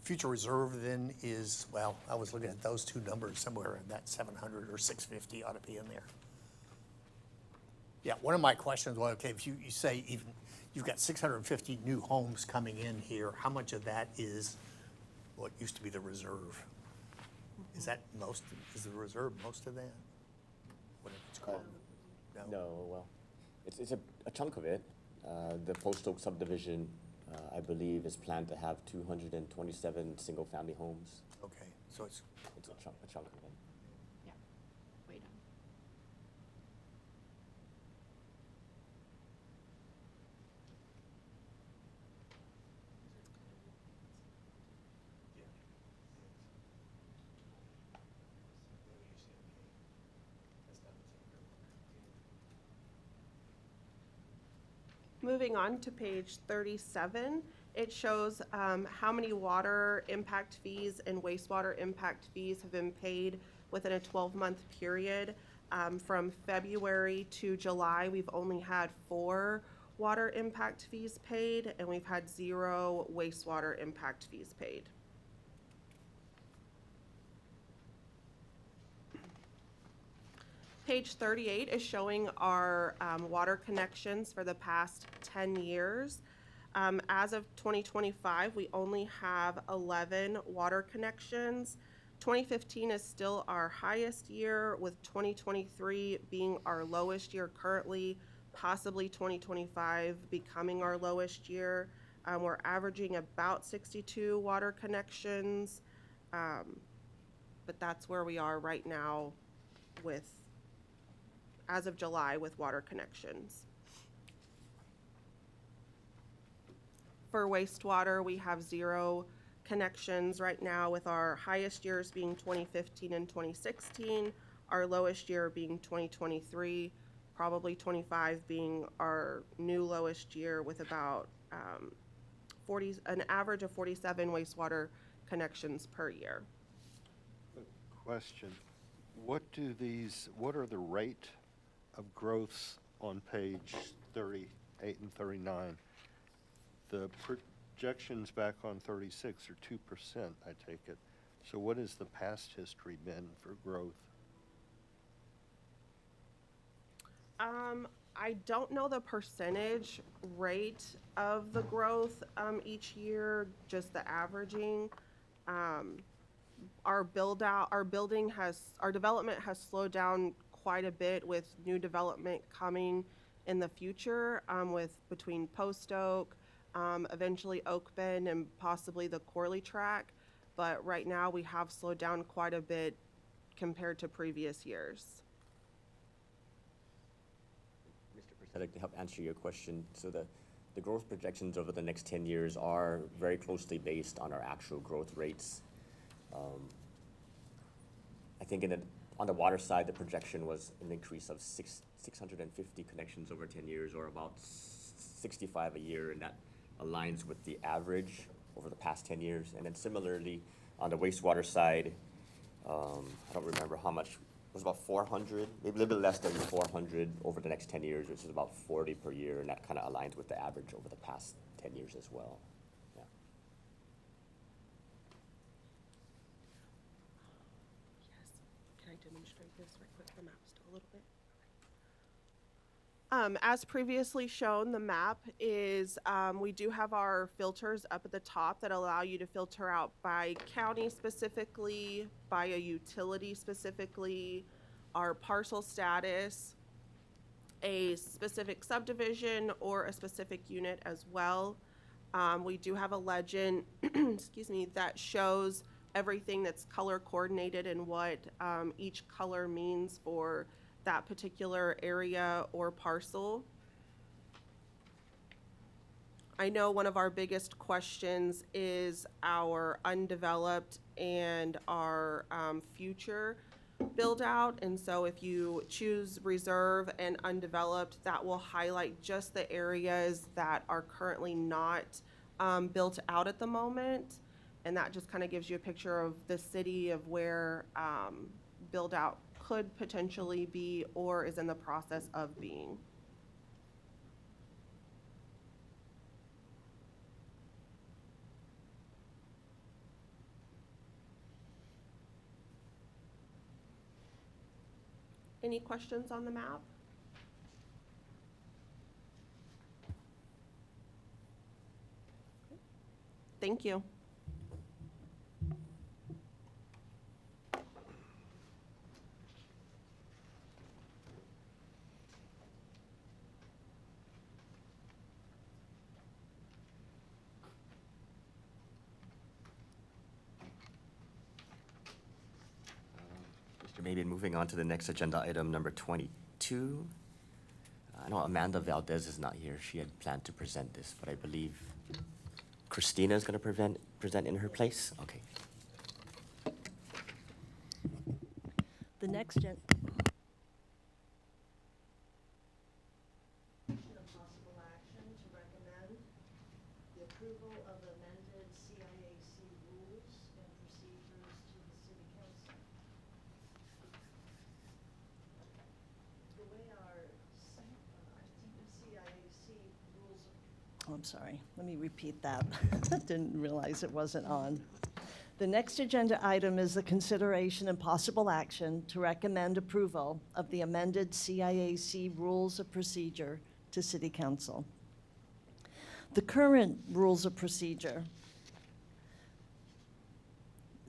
Future reserve then is, well, I was looking at those two numbers, somewhere in that 700 or 650 ought to be in there. Yeah, one of my questions was, okay, if you say even, you've got 650 new homes coming in here, how much of that is what used to be the reserve? Is that is the reserve most of that? Whatever it's called? No, well, it's a chunk of it. The Post Oak subdivision, I believe, is planned to have 227 single-family homes. Okay, so it's, It's a chunk of it. Yeah, wait. Moving on to page 37, it shows how many water impact fees and wastewater impact fees have been paid within a 12-month period. From February to July, we've only had 4 water impact fees paid, and we've had 0 wastewater impact fees paid. Page 38 is showing our water connections for the past 10 years. As of 2025, we only have 11 water connections. 2015 is still our highest year, with 2023 being our lowest year currently, possibly 2025 becoming our lowest year. We're averaging about 62 water connections, but that's where we are right now with, as of July, with water connections. For wastewater, we have 0 connections right now, with our highest years being 2015 and 2016, our lowest year being 2023, probably 25 being our new lowest year, with about an average of 47 wastewater connections per year. Question, what are the rate of growths on page 38 and 39? The projections back on 36 are 2%, I take it. So what has the past history been for growth? I don't know the percentage rate of the growth each year, just the averaging. Our development has slowed down quite a bit with new development coming in the future, between Post Oak, eventually Oak Bend, and possibly the Corley track. But right now, we have slowed down quite a bit compared to previous years. Mr. Persetic, to help answer your question, so the growth projections over the next 10 years are very closely based on our actual growth rates. I think on the water side, the projection was an increase of 650 connections over 10 years, or about 65 a year, and that aligns with the average over the past 10 years. And then similarly, on the wastewater side, I don't remember how much, it was about 400, maybe a little bit less than 400 over the next 10 years, which is about 40 per year, and that kind of aligns with the average over the past 10 years as well. Yeah. Yes. Can I demonstrate this right quick, the map still a little bit? As previously shown, the map is, we do have our filters up at the top that allow you to filter out by county specifically, by a utility specifically, our parcel status, a specific subdivision, or a specific unit as well. We do have a legend, excuse me, that shows everything that's color coordinated and what each color means for that particular area or parcel. I know one of our biggest questions is our undeveloped and our future build out. And so if you choose reserve and undeveloped, that will highlight just the areas that are currently not built out at the moment. And that just kind of gives you a picture of the city, of where build out could potentially be or is in the process of being. Any questions on the map? Thank you. Maybe moving on to the next agenda item, number 22. I know Amanda Valdez is not here. She had planned to present this, but I believe Christina is going to present in her place? Okay. The next gen. Possible action to recommend the approval of amended CIAC rules and procedures to the city council. The way our CIAC rules. Oh, I'm sorry. Let me repeat that. Didn't realize it wasn't on. The next agenda item is the consideration and possible action to recommend approval of the amended CIAC Rules of Procedure to City Council. The current rules of procedure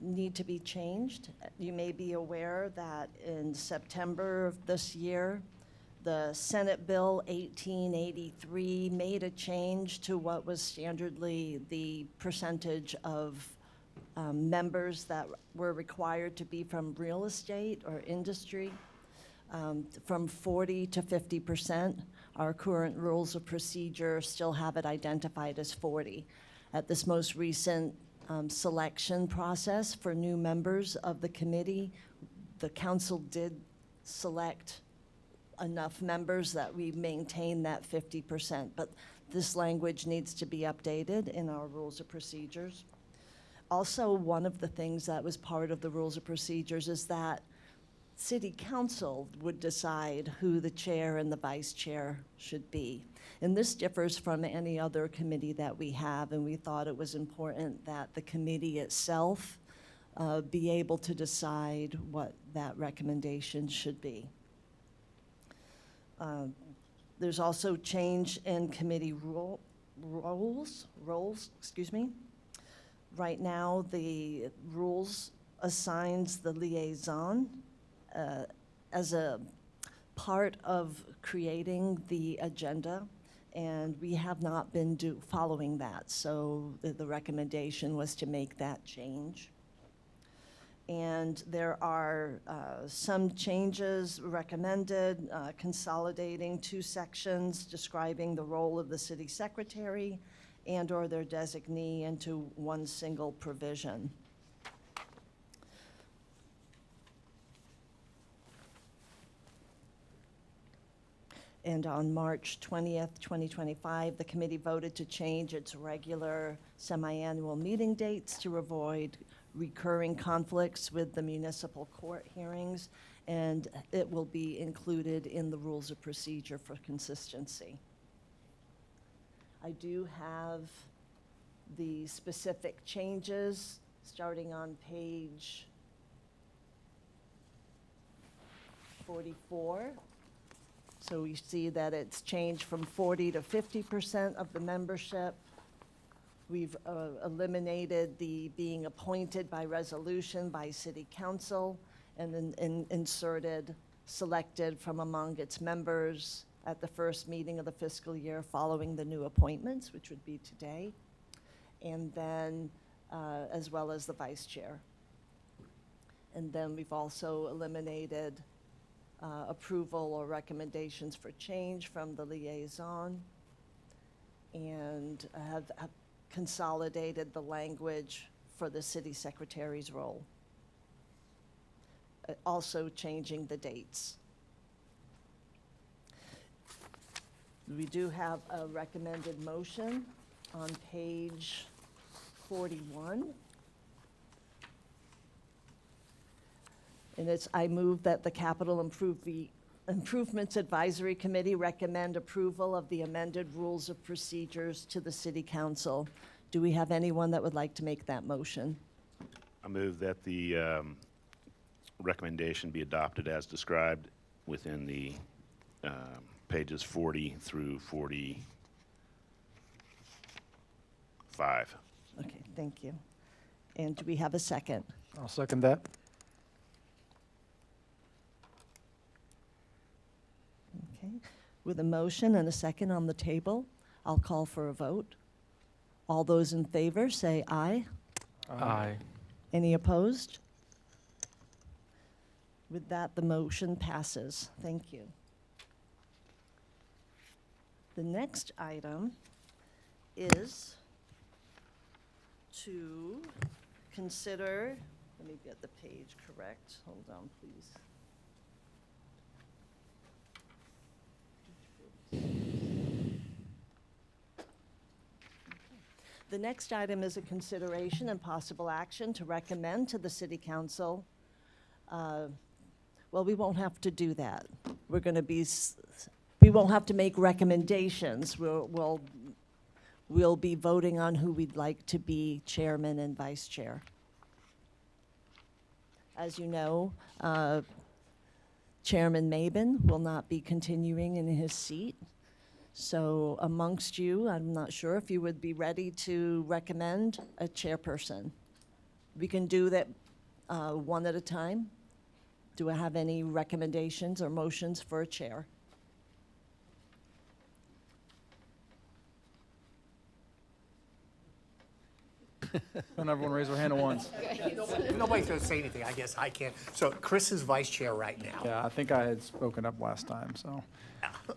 need to be changed. You may be aware that in September of this year, the Senate Bill 1883 made a change to what was standardly the percentage of members that were required to be from real estate or industry, from 40 to 50%. Our current rules of procedure still have it identified as 40. At this most recent selection process for new members of the committee, the council did select enough members that we maintain that 50%, but this language needs to be updated in our rules of procedures. Also, one of the things that was part of the rules of procedures is that city council would decide who the chair and the vice chair should be. And this differs from any other committee that we have, and we thought it was important that the committee itself be able to decide what that recommendation should be. There's also change in committee roles, excuse me. Right now, the rules assigns the liaison as a part of creating the agenda, and we have not been following that. So the recommendation was to make that change. And there are some changes recommended, consolidating 2 sections describing the role of the city secretary and/or their designee into 1 single provision. And on March 20th, 2025, the committee voted to change its regular semi-annual meeting dates to avoid recurring conflicts with the municipal court hearings, and it will be included in the rules of procedure for consistency. I do have the specific changes starting on page 44. So we see that it's changed from 40 to 50% of the membership. We've eliminated the being appointed by resolution by city council and then inserted selected from among its members at the first meeting of the fiscal year following the new appointments, which would be today, and then as well as the vice chair. And then we've also eliminated approval or recommendations for change from the liaison, and have consolidated the language for the city secretary's role. Also changing the dates. We do have a recommended motion on page 41. And it's, I move that the Capital Improvements Advisory Committee recommend approval of the amended rules of procedures to the City Council. Do we have anyone that would like to make that motion? I move that the recommendation be adopted as described within the pages 40 through 45. Okay, thank you. And do we have a second? I'll second that. Okay, with a motion and a second on the table, I'll call for a vote. All those in favor say aye. Aye. Any opposed? With that, the motion passes. Thank you. The next item is to consider, let me get the page correct. Hold on, please. The next item is a consideration and possible action to recommend to the City Council. Well, we won't have to do that. We're going to be, we won't have to make recommendations. We'll be voting on who we'd like to be chairman and vice chair. As you know, Chairman Mabin will not be continuing in his seat. So amongst you, I'm not sure if you would be ready to recommend a chairperson. We can do that one at a time. Do I have any recommendations or motions for a chair? Don't everyone raise their hand at once? Nobody's going to say anything, I guess I can. So Chris is vice chair right now. Yeah, I think I had spoken up last time, so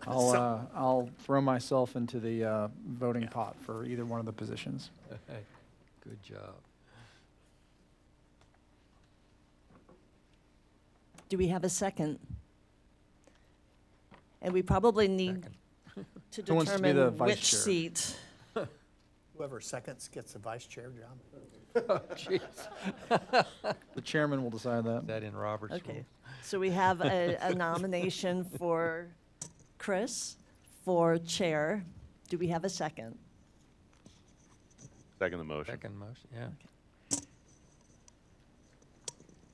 I'll throw myself into the voting pot for either one of the positions. Good job. Do we have a second? And we probably need to Who wants to be the determine vice which chair? seat. Whoever seconds gets the vice chair job. Jeez. The chairman will decide that. That in Robert's Okay, rule. so we have a nomination for Chris for chair. Do we have a second? Second the motion. Second motion, yeah.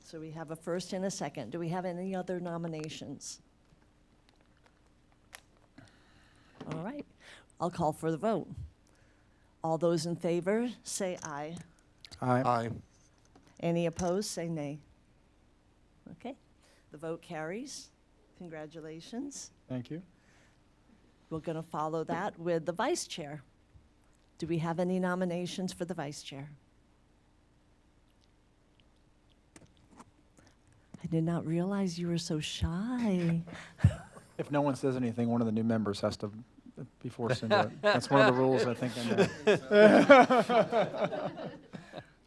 So we have a first and a second. Do we have any other nominations? All right. I'll call for the vote. All those in favor, say aye. Aye. Aye. Any opposed, say nay. Okay. The vote carries. Congratulations. Thank you. We're going to follow that with the vice chair. Do we have any nominations for the vice chair? I did not realize you were so shy. If no one says anything, one of the new members has to be forced into it. That's one of the rules, I think. I know.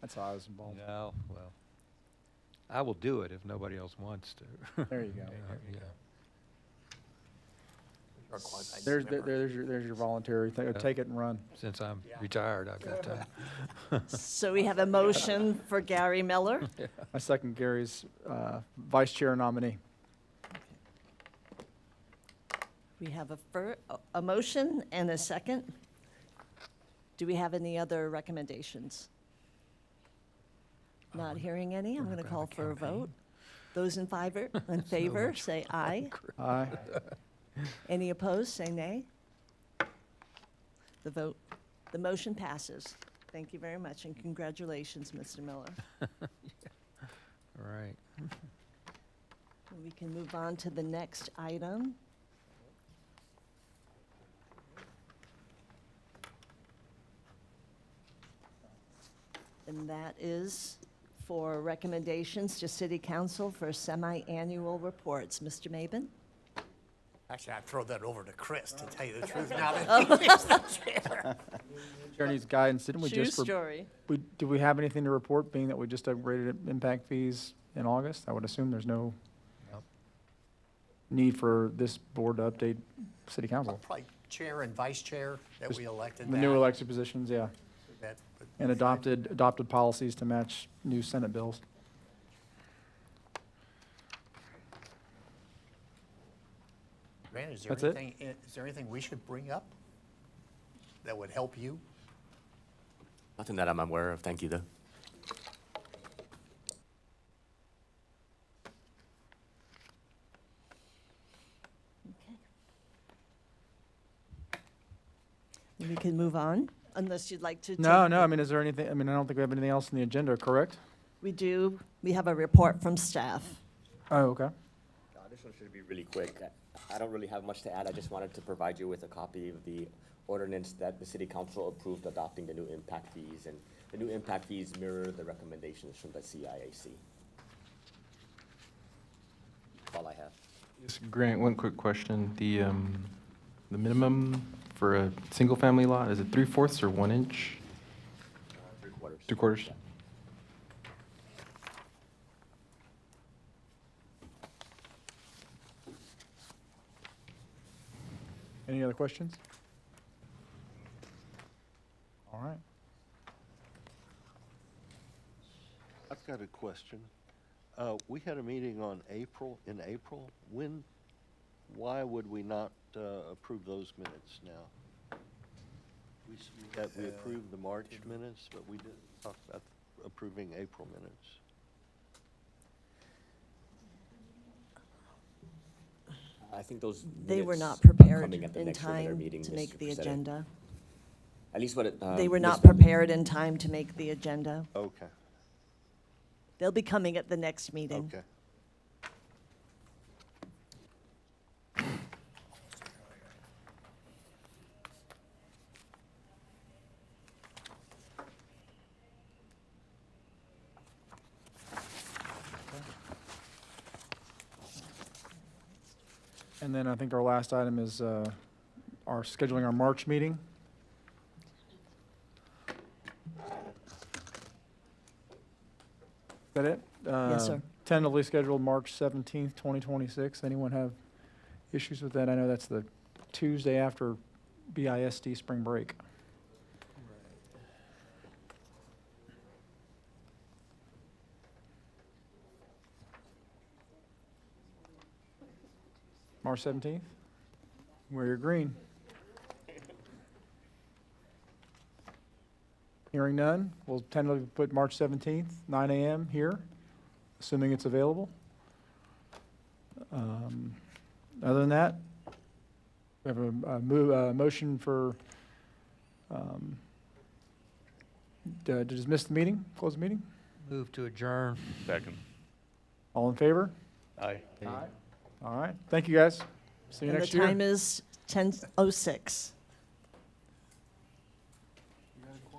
That's how I was involved. No, well, I will do it if nobody else wants to. There you go. Yeah. There's your voluntary thing. Take it and run. Since I'm retired, I've got time. So we have a motion for Gary Miller. I second Gary's vice chair nominee. We have a motion and a second. Do we have any other recommendations? Not hearing any, I'm going to call for a vote. Those in favor, say aye. Aye. Any opposed, say nay. The motion passes. Thank you very much, and congratulations, Mr. Miller. All right. We can move on to the next item. And that is for recommendations to City Council for semi-annual reports. Mr. Maben? Actually, I'd throw that over to Chris, to tell you the truth, now that he's the chair. Chair needs guidance. Didn't we True just, story. do we have anything to report, being that we just upgraded impact fees in August? I would assume there's no Nope. need for this board to update city council. Probably chair and vice chair that we elected. The new elected positions, yeah, that- and adopted policies to match new Senate bills. Grant, is That's it? there anything we should bring up that would help you? Nothing that I'm aware of, thank you, though. We can move on, unless you'd like to take. No, I mean, is there anything, I mean, I don't think we have anything else on the agenda, correct? We do. We have a report from staff. Oh, okay. This one should be really quick. I don't really have much to add. I just wanted to provide you with a copy of the ordinance that the city council approved adopting the new impact fees. And the new impact fees mirror the recommendations from the CIAC. That's all I have. Yes, Grant, one quick question. The minimum for a single-family lot, is it 3/4 or 1 inch? 3/4. 3/4? Any other questions? All right. I've got a question. We had a meeting in April. Why would we not approve those minutes now? We approved the March minutes, but we didn't talk about approving April minutes. I think those They were minutes not are prepared coming at the in next regular time meeting, to Ms. make the Purcell. agenda. At least what it. They were not Ms. prepared in time to make the agenda. Okay, They'll be coming at the next meeting. okay. And then I think our last item is our scheduling our March meeting. Is that it? Yes, sir. Tentatively scheduled March 17th, 2026. Anyone have issues with that? I know that's the Tuesday after BISD spring break. March 17th? Wear your green. Hearing none, we'll tentatively put March 17th, 9 a.m. here, assuming it's available. Other than that, we We have a motion for, to dismiss the meeting, close the meeting. Move to adjourn. Second. All in favor? Aye. All right. Thank you, guys. See you And the next year. time is 10:06.